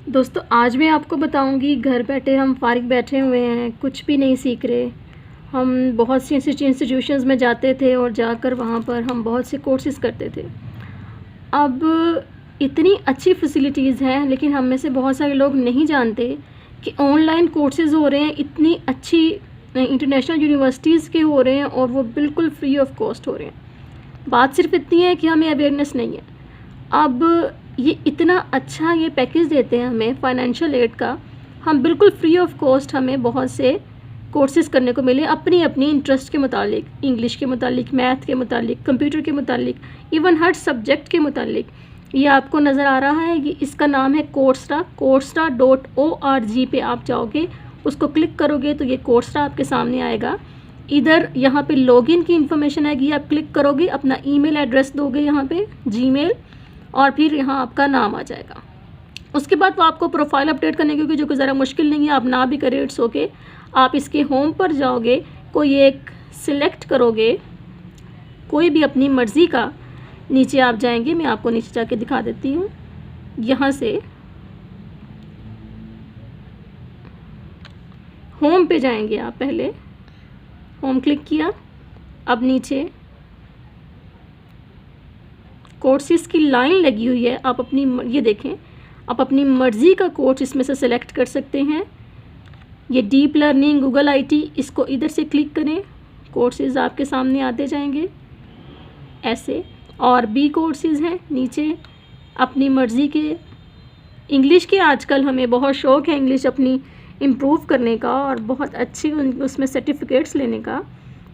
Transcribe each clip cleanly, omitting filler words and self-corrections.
दोस्तों आज मैं आपको बताऊंगी, घर बैठे हम फारिग बैठे हुए हैं, कुछ भी नहीं सीख रहे। हम बहुत सी इंस्टीट्यूशंस में जाते थे और जाकर वहाँ पर हम बहुत से कोर्सेज़ करते थे। अब इतनी अच्छी फैसिलिटीज़ हैं, लेकिन हम में से बहुत सारे लोग नहीं जानते कि ऑनलाइन कोर्सेज़ हो रहे हैं, इतनी अच्छी इंटरनेशनल यूनिवर्सिटीज़ के हो रहे हैं और वो बिल्कुल फ्री ऑफ कॉस्ट हो रहे हैं। बात सिर्फ इतनी है कि हमें अवेयरनेस नहीं है। अब ये इतना अच्छा ये पैकेज देते हैं हमें फाइनेंशियल एड का, हम बिल्कुल फ्री ऑफ कॉस्ट हमें बहुत से कोर्सेज़ करने को मिले अपनी अपनी इंटरेस्ट के मुतालिक, इंग्लिश के मुतालिक, मैथ के मुतालिक, कंप्यूटर के मुतालिक, इवन हर सब्जेक्ट के मुतालिक। ये आपको नज़र आ रहा है, ये इसका नाम है coursera.org पे आप जाओगे, उसको क्लिक करोगे तो ये coursera आपके सामने आएगा। इधर यहाँ पे लॉगिन की इन्फॉर्मेशन आएगी, आप क्लिक करोगे, अपना ईमेल एड्रेस दोगे यहाँ पे जीमेल, और फिर यहाँ आपका नाम आ जाएगा। उसके बाद वो आपको प्रोफाइल अपडेट करने की, जो कि ज़रा मुश्किल नहीं है, आप ना भी करें इट्स ओके। आप इसके होम पर जाओगे, कोई एक सिलेक्ट करोगे, कोई भी अपनी मर्ज़ी का, नीचे आप जाएंगे, मैं आपको नीचे जाके दिखा देती हूँ। यहाँ से होम पे जाएंगे आप, पहले होम क्लिक किया, अब नीचे कोर्सेज़ की लाइन लगी हुई है, आप अपनी ये देखें, आप अपनी मर्ज़ी का कोर्स इसमें से सिलेक्ट कर सकते हैं। ये डीप लर्निंग, गूगल आईटी, इसको इधर से क्लिक करें, कोर्सेज़ आपके सामने आते जाएंगे ऐसे। और भी कोर्सेज़ हैं नीचे अपनी मर्ज़ी के। इंग्लिश के आजकल हमें बहुत शौक़ है इंग्लिश अपनी इम्प्रूव करने का और बहुत अच्छी उसमें सर्टिफिकेट्स लेने का।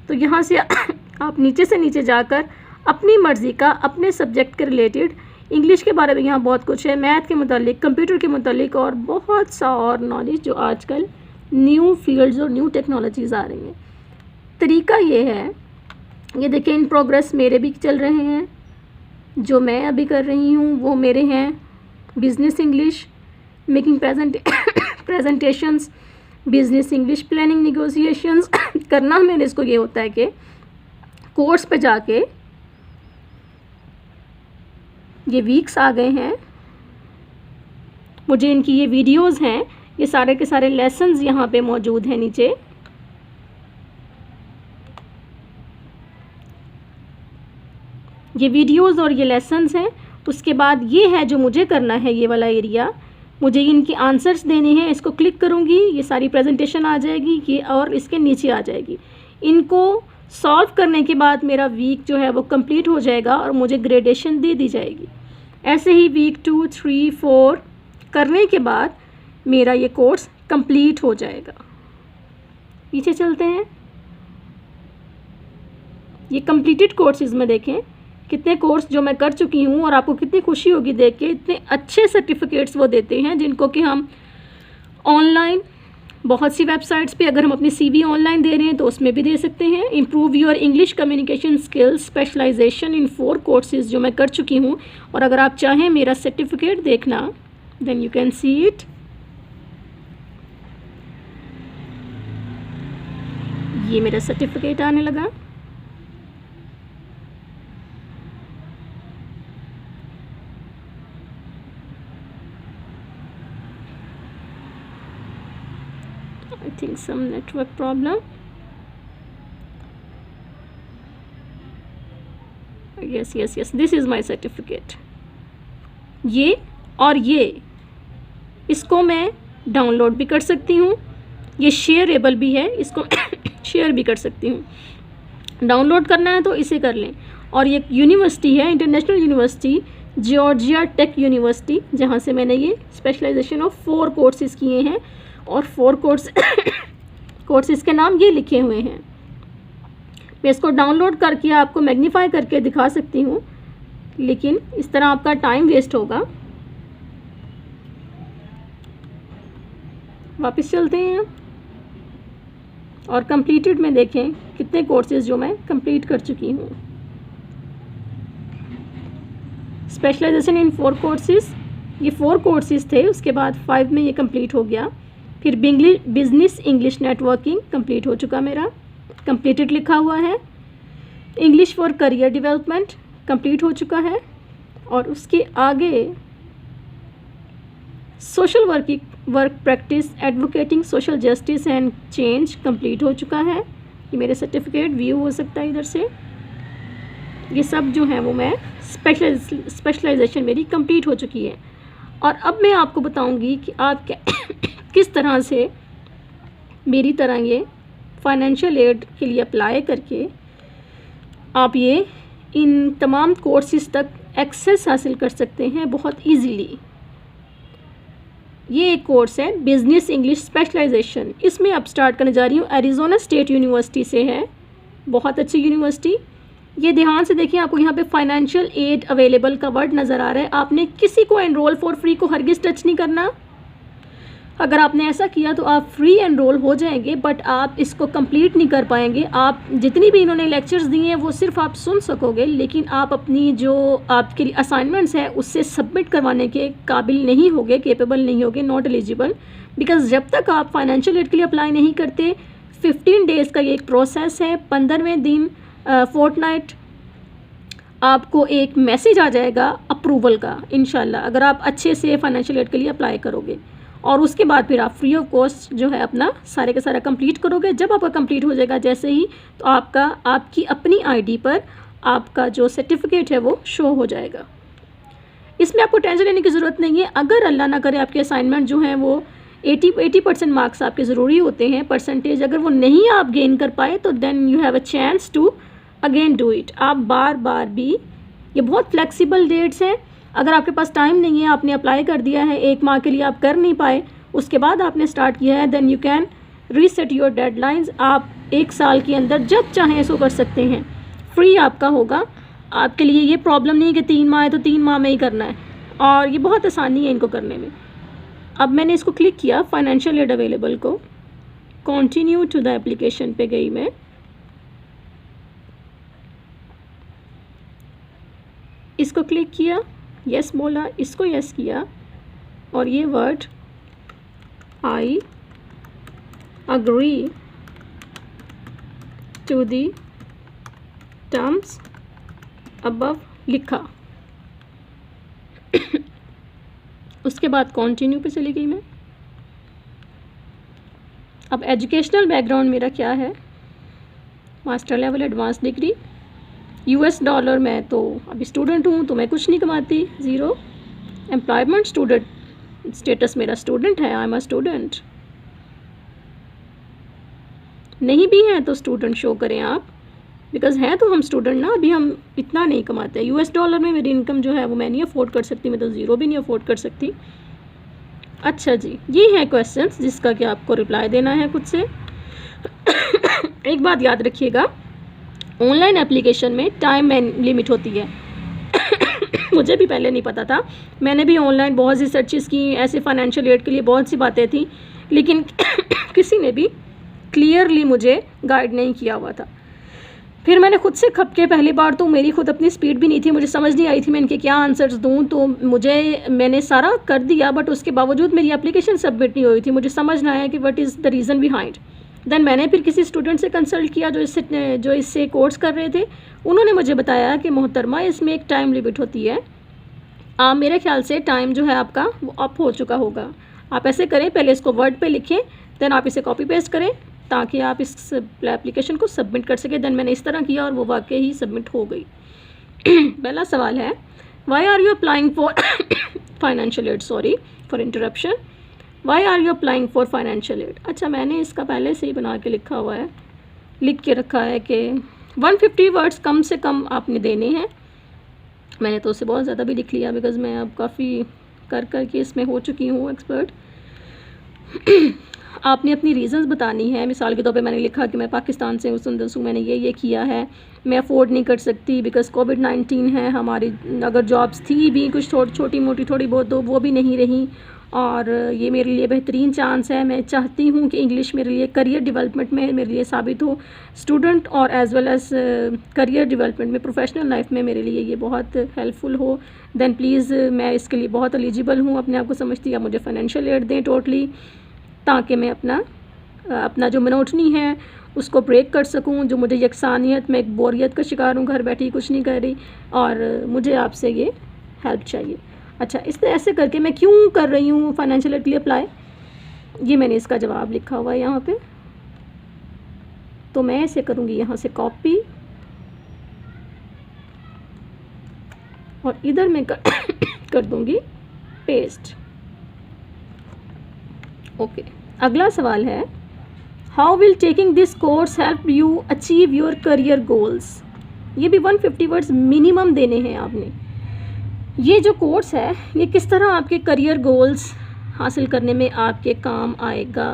तो यहाँ से आप नीचे से नीचे जाकर अपनी मर्ज़ी का, अपने सब्जेक्ट के रिलेटेड, इंग्लिश के बारे में यहाँ बहुत कुछ है, मैथ के मुतालिक, कंप्यूटर के मुतालिक और बहुत सा और नॉलेज जो आजकल न्यू फील्ड्स और न्यू टेक्नोलॉजीज़ आ रही हैं। तरीका ये है, ये देखें, इन प्रोग्रेस मेरे भी चल रहे हैं, जो मैं अभी कर रही हूँ वो मेरे हैं business English, making presentations, business English, planning, negotiations. करना मैंने इसको ये होता है कि कोर्स पे जाके, ये वीक्स आ गए हैं, मुझे इनकी ये वीडियोस हैं, ये सारे के सारे लेसन्स यहाँ पे मौजूद हैं नीचे। ये वीडियोस और ये लेसन्स हैं। उसके बाद ये है जो मुझे करना है, ये वाला एरिया, मुझे इनकी आंसर्स देने हैं। इसको क्लिक करूँगी, ये सारी प्रेजेंटेशन आ जाएगी, ये और इसके नीचे आ जाएगी। इनको सॉल्व करने के बाद मेरा वीक जो है वो कंप्लीट हो जाएगा और मुझे ग्रेडेशन दे दी जाएगी। ऐसे ही वीक 2, 3, 4 करने के बाद मेरा ये कोर्स कंप्लीट हो जाएगा। पीछे चलते हैं, ये कंप्लीटेड कोर्सेज़ में देखें कितने कोर्स जो मैं कर चुकी हूँ, और आपको कितनी खुशी होगी देख के, इतने अच्छे सर्टिफिकेट्स वो देते हैं जिनको कि हम ऑनलाइन बहुत सी वेबसाइट्स पे, अगर हम अपनी CV ऑनलाइन दे रहे हैं तो उसमें भी दे सकते हैं। Improve your English communication skills, specialisation in 4 courses जो मैं कर चुकी हूँ। और अगर आप चाहें मेरा सर्टिफिकेट देखना, then you can see it. ये मेरा सर्टिफिकेट आने लगा। I think some network problem. Yes, this is my certificate. ये और ये, इसको मैं डाउनलोड भी कर सकती हूँ, ये शेयरेबल भी है, इसको शेयर भी कर सकती हूँ। डाउनलोड करना है तो इसे कर लें। और ये यूनिवर्सिटी है, international university, Georgia Tech university, जहाँ से मैंने ये स्पेशलाइजेशन ऑफ 4 कोर्सेज़ किए हैं, और 4 कोर्सेज़ के नाम ये लिखे हुए हैं। मैं इसको डाउनलोड करके आपको मैग्नीफाई करके दिखा सकती हूँ, लेकिन इस तरह आपका टाइम वेस्ट होगा। वापस चलते हैं और कंप्लीटेड में देखें कितने कोर्सेज़ जो मैं कंप्लीट कर चुकी हूँ। स्पेशलाइजेशन इन 4 कोर्सेज़, ये 4 कोर्सेज़ थे, उसके बाद 5 में ये कंप्लीट हो गया। फिर बिजनेस इंग्लिश नेटवर्किंग कंप्लीट हो चुका मेरा, कंप्लीटेड लिखा हुआ है। English for career development complete हो चुका है। और उसके आगे social work practice advocating social justice and change complete हो चुका है। ये मेरे सर्टिफिकेट व्यू हो सकता है इधर से। ये सब जो है वो मैं स्पेशलाइजेशन मेरी कंप्लीट हो चुकी है। और अब मैं आपको बताऊंगी कि आप किस तरह से मेरी तरह ये फाइनेंशियल एड के लिए अप्लाई करके आप ये इन तमाम कोर्सेज़ तक एक्सेस हासिल कर सकते हैं बहुत इजीली। ये एक कोर्स है बिजनेस इंग्लिश स्पेशलाइजेशन। इसमें अब स्टार्ट करने जा रही हूँ। एरिज़ोना स्टेट यूनिवर्सिटी से है, बहुत अच्छी यूनिवर्सिटी। ये ध्यान से देखिए, आपको यहाँ पे फाइनेंशियल एड अवेलेबल का वर्ड नज़र आ रहा है। आपने किसी को एनरोल फॉर फ्री को हरगिज़ टच नहीं करना। अगर आपने ऐसा किया तो आप फ्री एनरोल हो जाएंगे, बट आप इसको कंप्लीट नहीं कर पाएंगे। आप जितनी भी इन्होंने लेक्चर्स दिए हैं वो सिर्फ आप सुन सकोगे, लेकिन आप अपनी जो आपके लिए असाइनमेंट्स हैं उससे सबमिट करवाने के काबिल नहीं होगे, केपेबल नहीं होगे, नॉट एलिजिबल। बिकॉज जब तक आप फाइनेंशियल एड के लिए अप्लाई नहीं करते, 15 डेज़ का ये एक प्रोसेस है। 15वें दिन फोर्टनाइट आपको एक मैसेज आ जाएगा अप्रूवल का, इंशाल्लाह, अगर आप अच्छे से फाइनेंशियल एड के लिए अप्लाई करोगे। और उसके बाद फिर आप फ्री ऑफ कॉस्ट जो है अपना सारे का सारा कंप्लीट करोगे। जब आपका कंप्लीट हो जाएगा जैसे ही, तो आपकी अपनी आईडी पर आपका जो सर्टिफिकेट है वो शो हो जाएगा। इसमें आपको टेंशन लेने की ज़रूरत नहीं है। अगर अल्लाह ना करे आपके असाइनमेंट जो हैं वो 80% मार्क्स आपके ज़रूरी होते हैं, परसेंटेज, अगर वो नहीं आप गेन कर पाए तो then you have a chance to again do it. आप बार बार भी, ये बहुत फ्लेक्सिबल डेट्स हैं। अगर आपके पास टाइम नहीं है, आपने अप्लाई कर दिया है, 1 माह के लिए आप कर नहीं पाए, उसके बाद आपने स्टार्ट किया है, then you can reset your deadlines. आप 1 साल के अंदर जब चाहें इसको कर सकते हैं। फ्री आपका होगा, आपके लिए ये प्रॉब्लम नहीं कि 3 माह है तो 3 माह में ही करना है, और ये बहुत आसानी है इनको करने में। अब मैंने इसको क्लिक किया, फाइनेंशियल एड अवेलेबल को, कंटिन्यू टू द एप्लीकेशन पे गई मैं। इसको क्लिक किया, यस बोला, इसको यस किया, और ये word I agree to the terms above लिखा। उसके बाद कंटिन्यू पे चली गई मैं। अब एजुकेशनल बैकग्राउंड मेरा क्या है, master level advance degree, US dollar. मैं तो अभी स्टूडेंट हूँ तो मैं कुछ नहीं कमाती, 0। एम्प्लॉयमेंट स्टूडेंट स्टेटस मेरा स्टूडेंट है, आई एम अ स्टूडेंट। नहीं भी हैं तो स्टूडेंट शो करें आप, बिकॉज हैं तो हम स्टूडेंट ना, अभी हम इतना नहीं कमाते। US डॉलर में मेरी इनकम जो है वो मैं नहीं अफोर्ड कर सकती, मैं तो 0 भी नहीं अफोर्ड कर सकती। अच्छा जी, ये हैं क्वेश्चंस जिसका कि आपको रिप्लाई देना है खुद से। एक बात याद रखिएगा, ऑनलाइन एप्लीकेशन में टाइम लिमिट होती है। मुझे भी पहले नहीं पता था, मैंने भी ऑनलाइन बहुत सी सर्चेस की, ऐसे फाइनेंशियल एड के लिए बहुत सी बातें थी, लेकिन किसी ने भी क्लियरली मुझे गाइड नहीं किया हुआ था। फिर मैंने खुद से खपके, पहली बार तो मेरी खुद अपनी स्पीड भी नहीं थी, मुझे समझ नहीं आई थी मैं इनके क्या आंसर्स दूँ, तो मैंने सारा कर दिया, बट उसके बावजूद मेरी एप्लीकेशन सबमिट नहीं हुई थी। मुझे समझ ना आया कि what is the reason behind. देन मैंने फिर किसी स्टूडेंट से कंसल्ट किया जो इससे कोर्स कर रहे थे। उन्होंने मुझे बताया कि मोहतरमा, इसमें एक टाइम लिमिट होती है। मेरे ख्याल से टाइम जो है आपका वो अप हो चुका होगा। आप ऐसे करें, पहले इसको वर्ड पे लिखें, देन आप इसे कॉपी पेस्ट करें ताकि आप इस एप्लीकेशन को सबमिट कर सकें। देन मैंने इस तरह किया और वो वाकई ही सबमिट हो गई। पहला सवाल है, why are you applying for financial aid, sorry for interruption, why are you applying for financial aid. अच्छा, मैंने इसका पहले से ही बना के लिखा हुआ है, लिख के रखा है कि 150 वर्ड्स कम से कम आपने देने हैं। मैंने तो उससे बहुत ज़्यादा भी लिख लिया, बिकॉज़ मैं अब काफ़ी कर के इसमें हो चुकी हूँ एक्सपर्ट। आपने अपनी रीज़न्स बतानी है। मिसाल के तौर पे मैंने लिखा कि मैं पाकिस्तान से हूँ, मैंने ये किया है, मैं अफोर्ड नहीं कर सकती बिकॉज़ कोविड-19 है, हमारी अगर जॉब्स थी भी कुछ छोटी मोटी थोड़ी बहुत तो वो भी नहीं रही, और ये मेरे लिए बेहतरीन चांस है। मैं चाहती हूँ कि इंग्लिश मेरे लिए करियर डेवलपमेंट में मेरे लिए साबित हो, स्टूडेंट और as well as career development में, प्रोफेशनल लाइफ में मेरे लिए ये बहुत हेल्पफुल हो। देन प्लीज़, मैं इसके लिए बहुत एलिजिबल हूँ, अपने आप को समझती है, मुझे फाइनेंशियल एड दें टोटली, ताकि मैं अपना जो मोनोटनी है उसको ब्रेक कर सकूं, जो मुझे यकसानियत में एक बोरियत का शिकार हूँ, घर बैठी कुछ नहीं कर रही, और मुझे आपसे ये हेल्प चाहिए। अच्छा, इस तरह ऐसे करके मैं क्यों कर रही हूँ फाइनेंशियल एड के लिए अप्लाई, ये मैंने इसका जवाब लिखा हुआ है यहाँ पे। तो मैं इसे करूँगी यहाँ से कॉपी और इधर मैं कर दूँगी पेस्ट। ओके, अगला सवाल है, how will taking this course help you achieve your career goals. ये भी 150 वर्ड्स मिनिमम देने हैं आपने। ये जो कोर्स है ये किस तरह आपके करियर गोल्स हासिल करने में आपके काम आएगा।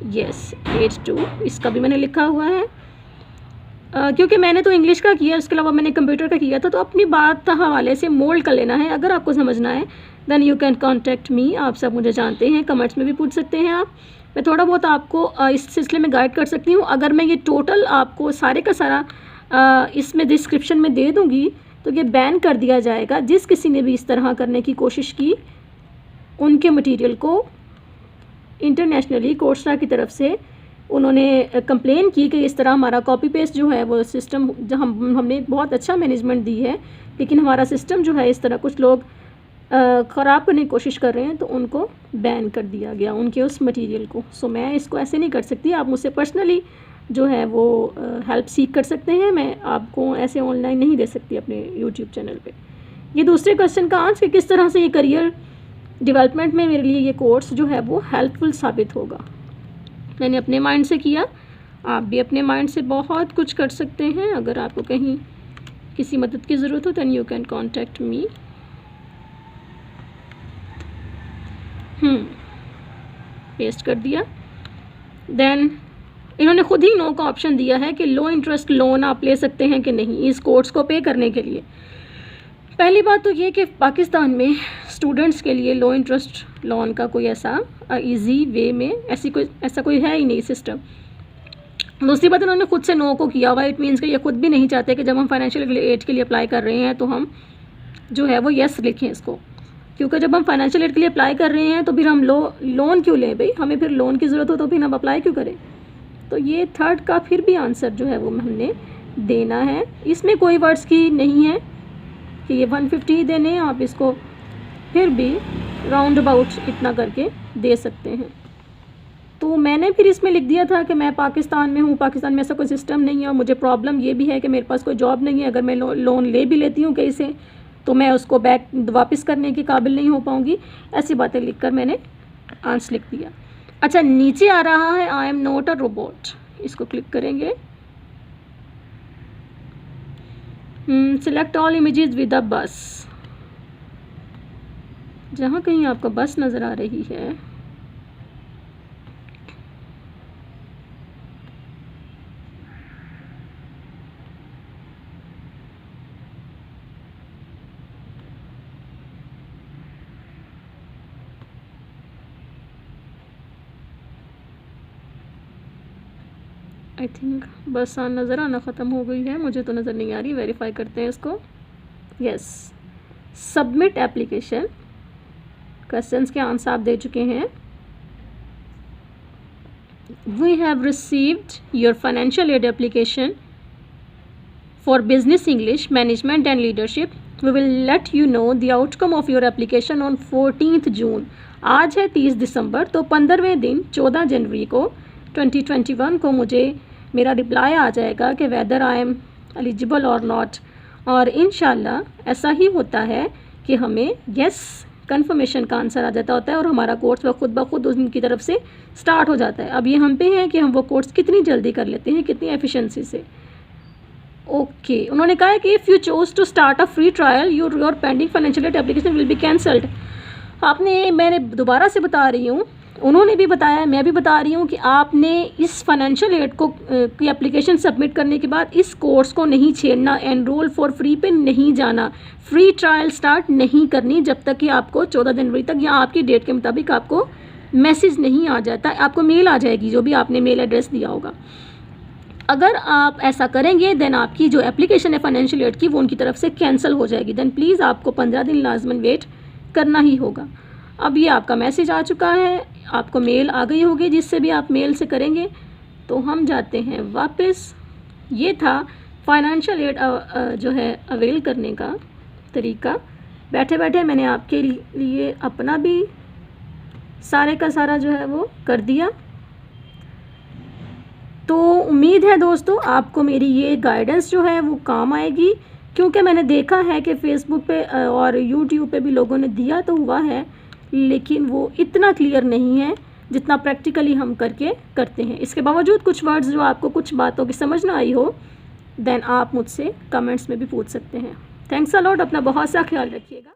यस, पेज 2 इसका भी मैंने लिखा हुआ है। क्योंकि मैंने तो इंग्लिश का किया, उसके अलावा मैंने कंप्यूटर का किया था, तो अपनी बात का हवाले से मोल्ड कर लेना है। अगर आपको समझना है then you can contact me. आप सब मुझे जानते हैं, कमेंट्स में भी पूछ सकते हैं आप। मैं थोड़ा बहुत आपको इस सिलसिले में गाइड कर सकती हूँ। अगर मैं ये टोटल आपको सारे का सारा इसमें डिस्क्रिप्शन में दे दूँगी तो ये बैन कर दिया जाएगा। जिस किसी ने भी इस तरह करने की कोशिश की उनके मटेरियल को इंटरनेशनली कोर्सरा की तरफ से उन्होंने कंप्लेन की कि इस तरह हमारा कॉपी पेस्ट जो है वो सिस्टम, जो हमने बहुत अच्छा मैनेजमेंट दी है, लेकिन हमारा सिस्टम जो है इस तरह कुछ लोग ख़राब करने की कोशिश कर रहे हैं, तो उनको बैन कर दिया गया उनके उस मटेरियल को। सो मैं इसको ऐसे नहीं कर सकती। आप मुझसे पर्सनली जो है वो हेल्प सीख कर सकते हैं। मैं आपको ऐसे ऑनलाइन नहीं दे सकती अपने यूट्यूब चैनल पे। ये दूसरे क्वेश्चन का आंसर, किस तरह से ये करियर डेवलपमेंट में मेरे लिए ये कोर्स जो है वो हेल्पफुल साबित होगा। मैंने अपने माइंड से किया, आप भी अपने माइंड से बहुत कुछ कर सकते हैं। अगर आपको कहीं किसी मदद की ज़रूरत हो then you can contact me. Paste कर दिया। देन इन्होंने खुद ही नो का ऑप्शन दिया है कि लो इंटरेस्ट लोन आप ले सकते हैं कि नहीं इस कोर्स को पे करने के लिए। पहली बात तो ये कि पाकिस्तान में स्टूडेंट्स के लिए लो इंटरेस्ट लोन का कोई ऐसा इजी वे में ऐसा कोई है ही नहीं सिस्टम। दूसरी बात, उन्होंने खुद से नो को किया हुआ। इट मीन्स कि ये खुद भी नहीं चाहते कि जब हम फाइनेंशियल एड के लिए अप्लाई कर रहे हैं तो हम जो है वो यस लिखें इसको, क्योंकि जब हम फाइनेंशियल एड के लिए अप्लाई कर रहे हैं तो फिर हम लोन क्यों लें भाई, हमें फिर लोन की ज़रूरत हो तो फिर हम अप्लाई क्यों करें। तो ये थर्ड का फिर भी आंसर जो है वो हमने देना है। इसमें कोई वर्ड्स की नहीं है कि ये 150 देने हैं, आप इसको फिर भी राउंड अबाउट इतना करके दे सकते हैं। तो मैंने फिर इसमें लिख दिया था कि मैं पाकिस्तान में हूँ, पाकिस्तान में ऐसा कोई सिस्टम नहीं है और मुझे प्रॉब्लम ये भी है कि मेरे पास कोई जॉब नहीं है। अगर मैं लोन ले भी लेती हूँ कहीं से तो मैं उसको बैक वापस करने के काबिल नहीं हो पाऊँगी। ऐसी बातें लिखकर मैंने आंसर लिख दिया। अच्छा, नीचे आ रहा है I am not a robot, इसको क्लिक करेंगे। Select all images with a बस। जहाँ कहीं आपको बस नज़र आ रही है आई थिंक बस नज़र आना ख़त्म हो गई है, मुझे तो नज़र नहीं आ रही। वेरीफाई करते हैं इसको। Yes, submit application. क्वेश्चंस के आंसर आप दे चुके हैं। We have received your financial aid application for business English management and leadership. We will let you know the outcome of your application on 14 June. आज है 30 दिसंबर, तो 15वें दिन 14 जनवरी को 2021 को मुझे मेरा रिप्लाई आ जाएगा कि वेदर आई एम एलिजिबल और नॉट। और इंशाल्लाह ऐसा ही होता है कि हमें यस कंफर्मेशन का आंसर आ जाता होता है और हमारा कोर्स वह खुद ब खुद उनकी तरफ से स्टार्ट हो जाता है। अब ये हम पे है कि हम वो कोर्स कितनी जल्दी कर लेते हैं, कितनी एफिशिएंसी से। ओके, उन्होंने कहा है कि if you choose to start a free trial your pending financial aid application will be cancelled. मैंने दोबारा से बता रही हूँ, उन्होंने भी बताया, मैं भी बता रही हूँ कि आपने इस फाइनेंशियल एड को की एप्लीकेशन सबमिट करने के बाद इस कोर्स को नहीं छेड़ना, एनरोल फॉर फ्री पे नहीं जाना, फ्री ट्रायल स्टार्ट नहीं करनी जब तक कि आपको 14 जनवरी तक या आपकी डेट के मुताबिक आपको मैसेज नहीं आ जाता। आपको मेल आ जाएगी जो भी आपने मेल एड्रेस दिया होगा। अगर आप ऐसा करेंगे देन आपकी जो एप्लीकेशन है फाइनेंशियल एड की वो उनकी तरफ से कैंसिल हो जाएगी। देन प्लीज़ आपको 15 दिन लाजमन वेट करना ही होगा। अब ये आपका मैसेज आ चुका है, आपको मेल आ गई होगी जिससे भी आप मेल से करेंगे। तो हम जाते हैं वापस। ये था फाइनेंशियल एड जो है अवेल करने का तरीका। बैठे बैठे मैंने आपके लिए अपना भी सारे का सारा जो है वो कर दिया। तो उम्मीद है दोस्तों आपको मेरी ये गाइडेंस जो है वो काम आएगी, क्योंकि मैंने देखा है कि फ़ेसबुक पे और यूट्यूब पे भी लोगों ने दिया तो हुआ है, लेकिन वो इतना क्लियर नहीं है जितना प्रैक्टिकली हम करके करते हैं। इसके बावजूद कुछ वर्ड्स जो आपको कुछ बातों की समझ ना आई हो, देन आप मुझसे कमेंट्स में भी पूछ सकते हैं। थैंक्स अ लॉट, अपना बहुत सा ख्याल रखिएगा।